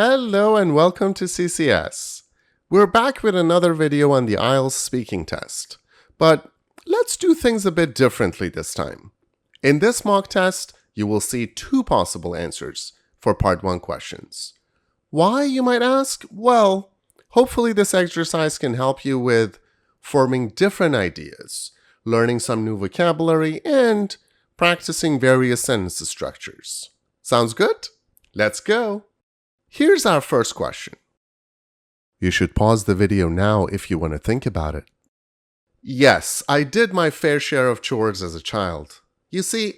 Hello and welcome to CCS. We're back with another video on the IELTS speaking test. But let's do things a bit differently this time. In this mock test, you will see two possible answers for Part 1 questions. Why, you might ask? Well, hopefully this exercise can help you with forming different ideas, learning some new vocabulary, and practicing various sentence structures. Sounds good? Let's go! Here's our first question. You should pause the video now if you want to think about it. Yes, I did my fair share of chores as a child. You see,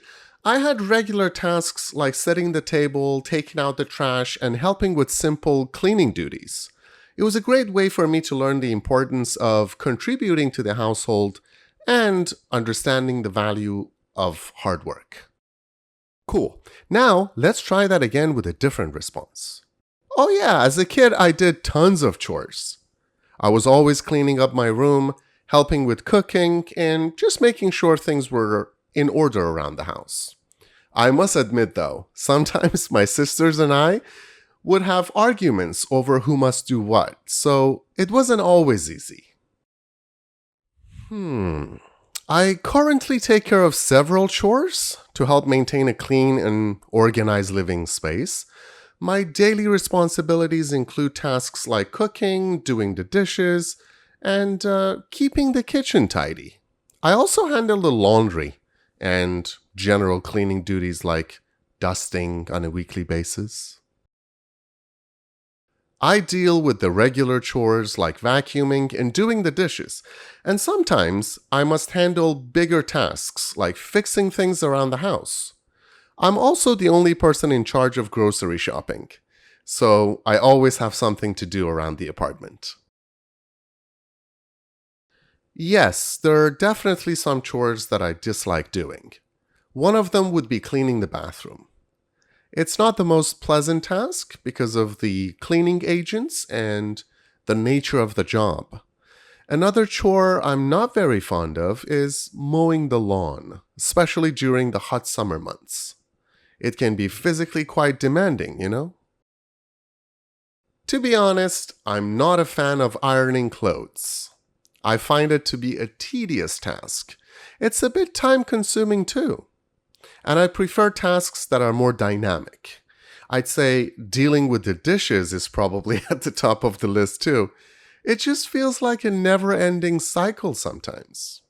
I had regular tasks like setting the table, taking out the trash, and helping with simple cleaning duties. It was a great way for me to learn the importance of contributing to the household and understanding the value of hard work. Cool. Now, let's try that again with a different response. Oh yeah, as a kid, I did tons of chores. I was always cleaning up my room, helping with cooking, and just making sure things were in order around the house. I must admit though, sometimes my sisters and I would have arguments over who must do what, so it wasn't always easy. I currently take care of several chores to help maintain a clean and organized living space. My daily responsibilities include tasks like cooking, doing the dishes, and keeping the kitchen tidy. I also handle the laundry and general cleaning duties like dusting on a weekly basis. I deal with the regular chores like vacuuming and doing the dishes, and sometimes I must handle bigger tasks like fixing things around the house. I'm also the only person in charge of grocery shopping, so I always have something to do around the apartment. Yes, there are definitely some chores that I dislike doing. One of them would be cleaning the bathroom. It's not the most pleasant task because of the cleaning agents and the nature of the job. Another chore I'm not very fond of is mowing the lawn, especially during the hot summer months. It can be physically quite demanding, you know? To be honest, I'm not a fan of ironing clothes. I find it to be a tedious task. It's a bit time-consuming too. And I prefer tasks that are more dynamic. I'd say dealing with the dishes is probably at the top of the list too. It just feels like a never-ending cycle sometimes.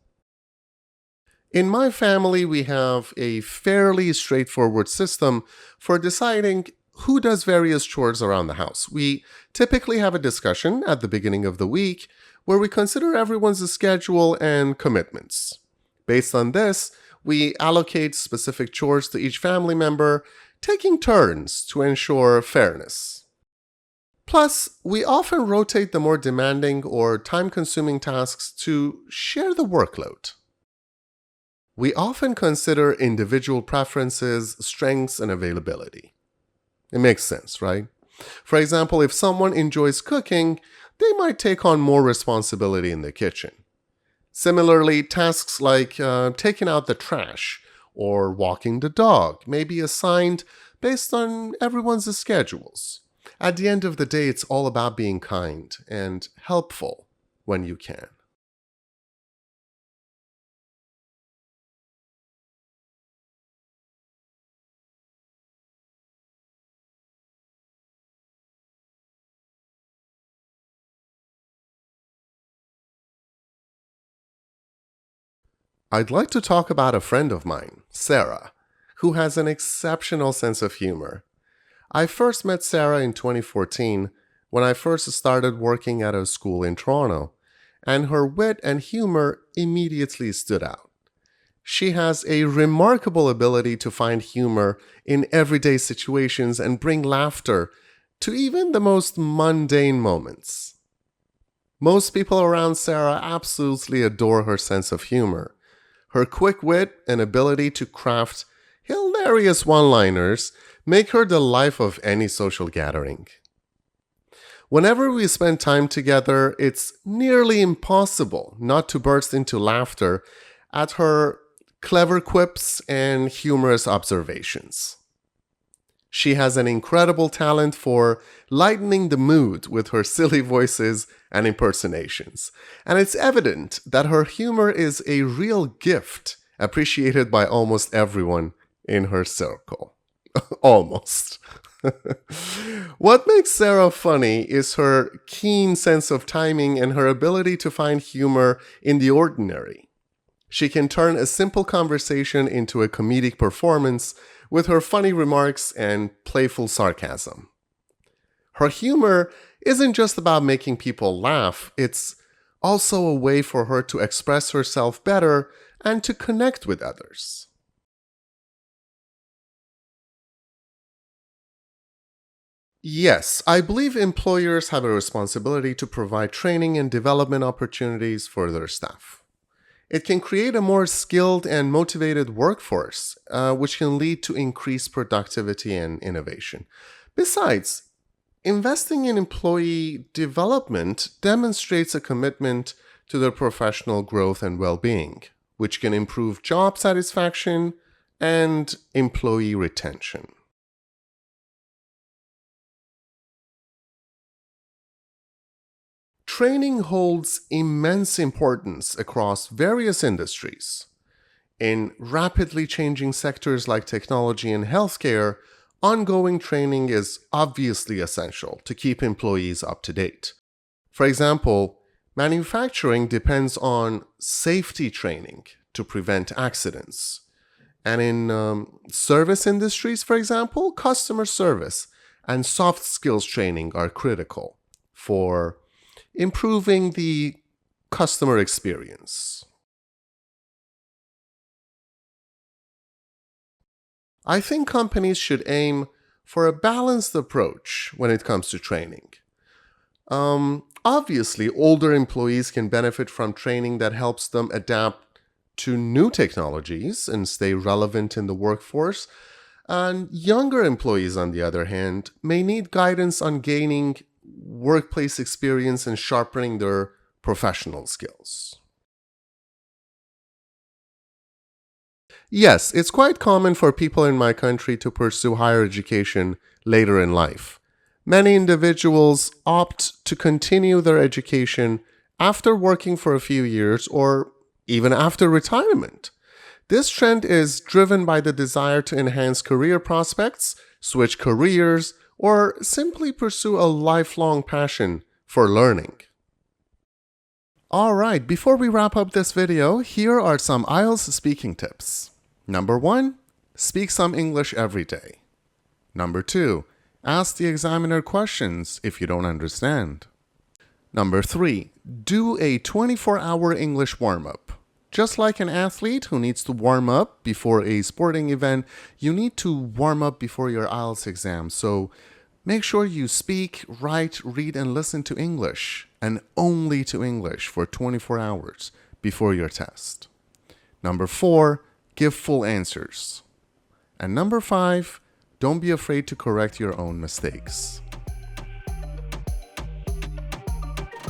In my family, we have a fairly straightforward system for deciding who does various chores around the house. We typically have a discussion at the beginning of the week where we consider everyone's schedule and commitments. Based on this, we allocate specific chores to each family member, taking turns to ensure fairness. Plus, we often rotate the more demanding or time-consuming tasks to share the workload. We often consider individual preferences, strengths, and availability. It makes sense, right? For example, if someone enjoys cooking, they might take on more responsibility in the kitchen. Similarly, tasks like taking out the trash or walking the dog may be assigned based on everyone's schedules. At the end of the day, it's all about being kind and helpful when you can. I'd like to talk about a friend of mine, Sarah, who has an exceptional sense of humor. I first met Sarah in 2014 when I first started working at a school in Toronto, and her wit and humor immediately stood out. She has a remarkable ability to find humor in everyday situations and bring laughter to even the most mundane moments. Most people around Sarah absolutely adore her sense of humor. Her quick wit and ability to craft hilarious one-liners make her the life of any social gathering. Whenever we spend time together, it's nearly impossible not to burst into laughter at her clever quips and humorous observations. She has an incredible talent for lightening the mood with her silly voices and impersonations. And it's evident that her humor is a real gift, appreciated by almost everyone in her circle. Almost. What makes Sarah funny is her keen sense of timing and her ability to find humor in the ordinary. She can turn a simple conversation into a comedic performance with her funny remarks and playful sarcasm. Her humor isn't just about making people laugh, it's also a way for her to express herself better and to connect with others. Yes, I believe employers have a responsibility to provide training and development opportunities for their staff. It can create a more skilled and motivated workforce, which can lead to increased productivity and innovation. Besides, investing in employee development demonstrates a commitment to their professional growth and well-being, which can improve job satisfaction and employee retention. Training holds immense importance across various industries. In rapidly changing sectors like technology and healthcare, ongoing training is obviously essential to keep employees up to date. For example, manufacturing depends on safety training to prevent accidents. And in service industries, for example, customer service and soft skills training are critical for improving the customer experience. I think companies should aim for a balanced approach when it comes to training. Obviously, older employees can benefit from training that helps them adapt to new technologies and stay relevant in the workforce. And younger employees, on the other hand, may need guidance on gaining workplace experience and sharpening their professional skills. Yes, it's quite common for people in my country to pursue higher education later in life. Many individuals opt to continue their education after working for a few years or even after retirement. This trend is driven by the desire to enhance career prospects, switch careers, or simply pursue a lifelong passion for learning. Alright, before we wrap up this video, here are some IELTS speaking tips. Number 1, speak some English every day. Number 2, ask the examiner questions if you don't understand. Number 3, do a 24-hour English warm-up. Just like an athlete who needs to warm up before a sporting event, you need to warm up before your IELTS exam. So make sure you speak, write, read, and listen to English, and only to English for 24 hours before your test. Number 4, give full answers. And number 5, don't be afraid to correct your own mistakes.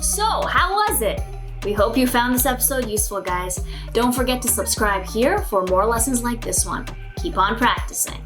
So, how was it? We hope you found this episode useful, guys. Don't forget to subscribe here for more lessons like this one. Keep on practicing.